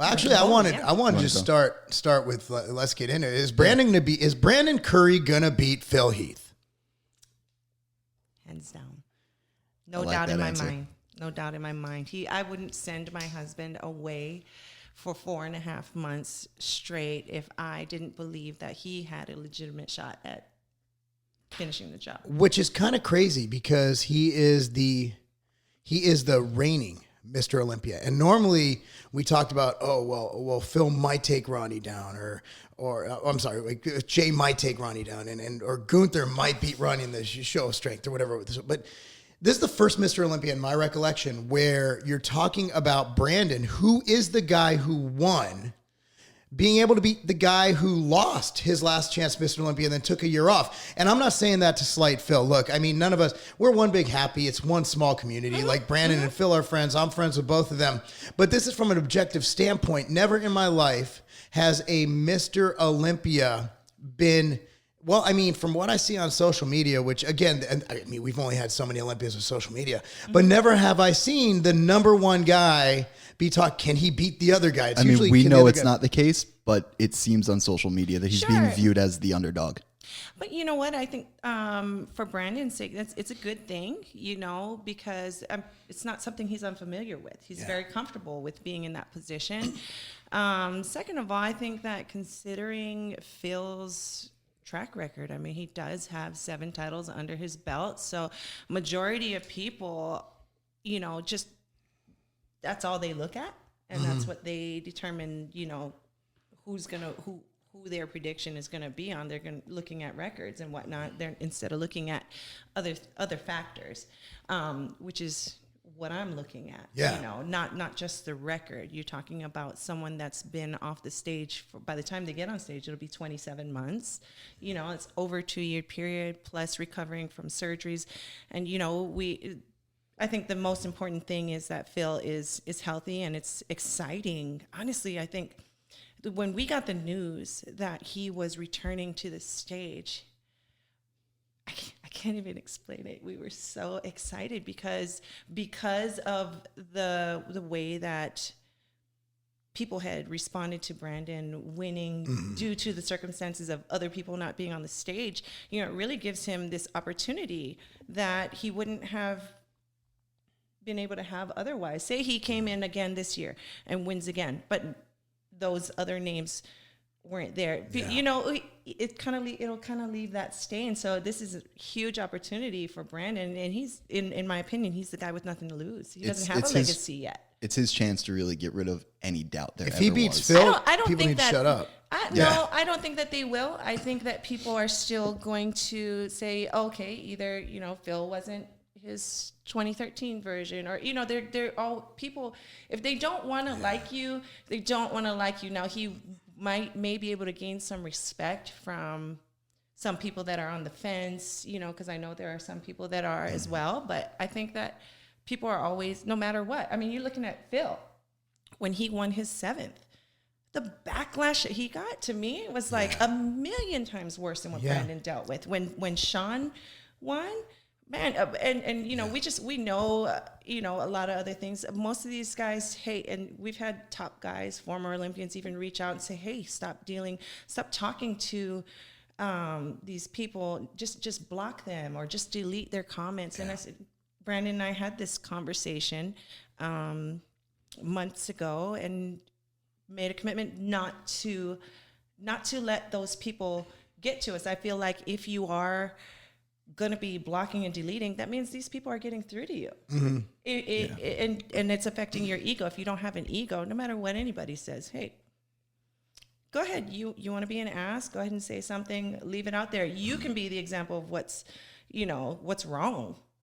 Well, actually, I wanted to start with, let's get into it. Is Brandon Curry gonna beat Phil Heath? Hands down. No doubt in my mind. No doubt in my mind. I wouldn't send my husband away for 4.5 months straight if I didn't believe that he had a legitimate shot at finishing the job. Which is kind of crazy because he is the reigning Mr. Olympia. And normally we talked about, well, Phil might take Ronnie down like Jay might take Ronnie down or Gunther might beat Ronnie in the show of strength or whatever. But this is the first Mr. Olympia in my recollection where you're talking about Brandon, who is the guy who won, being able to beat the guy who lost his last chance, Mr. Olympia, and then took a year off. And I'm not saying that to slight Phil. Look, I mean, none of us, we're one big happy. It's one small community. Like Brandon and Phil are friends. I'm friends with both of them. But this is from an objective standpoint. Never in my life has a Mr. Olympia been... Well, I mean, from what I see on social media, which again, we've only had so many Olympians with social media, but never have I seen the number one guy be taught, can he beat the other guy? It's we know it's not the case, but it seems on social media that he's being viewed as the underdog. But you know what? I think for Brandon's sake, it's a good thing, because it's not something he's unfamiliar with. He's very comfortable with being in that position. Second of all, I think that considering Phil's track record, he does have 7 titles under his belt. So majority of people, just that's all they look at. And that's what they determine, who their prediction is going to be on. They're looking at records and whatnot. They're instead of looking at other factors, which is what I'm looking at. Not just the record. You're talking about someone that's been off the stage by the time they get on stage, it'll be 27 months. It's over a 2-year period plus recovering from surgeries. And I think the most important thing is that Phil is healthy and it's exciting. Honestly, I think when we got the news that he was returning to the stage, I can't even explain it. We were so excited because of the way that people had responded to Brandon winning due to the circumstances of other people not being on the stage. It really gives him this opportunity that he wouldn't have been able to have otherwise. Say he came in again this year and wins again, but those other names weren't there. It'll kind of leave that stain. So this is a huge opportunity for Brandon, and he's in my opinion, he's the guy with nothing to lose. He doesn't have a legacy yet. It's his chance to really get rid of any doubt there. If he beats Phil, I don't people think need to shut up. No, I don't think that they will. I think that people are still going to say, okay, either Phil wasn't his 2013 version, or they're all people. If they don't want to like you, they don't want to like you. Now he may be able to gain some respect from some people that are on the fence, because I know there are some people that are as well. But I think that people are always, no matter what. You're looking at Phil when he won his 7th. The backlash that he got, to me, was like a million times worse than what Brandon dealt with. When Sean won, man, we know a lot of other things. Most of these guys hate, and we've had top guys, former Olympians, even reach out and say, hey, stop talking to these people, just block them or just delete their comments. And I said, Brandon and I had this conversation months ago and made a commitment not to let those people get to us. I feel like if you are going to be blocking and deleting, that means these people are getting through to you. And it's affecting your ego. If you don't have an ego, no matter what anybody says, hey, go ahead. You want to be an ass? Go ahead and say something. Leave it out there. You can be the example of what's wrong.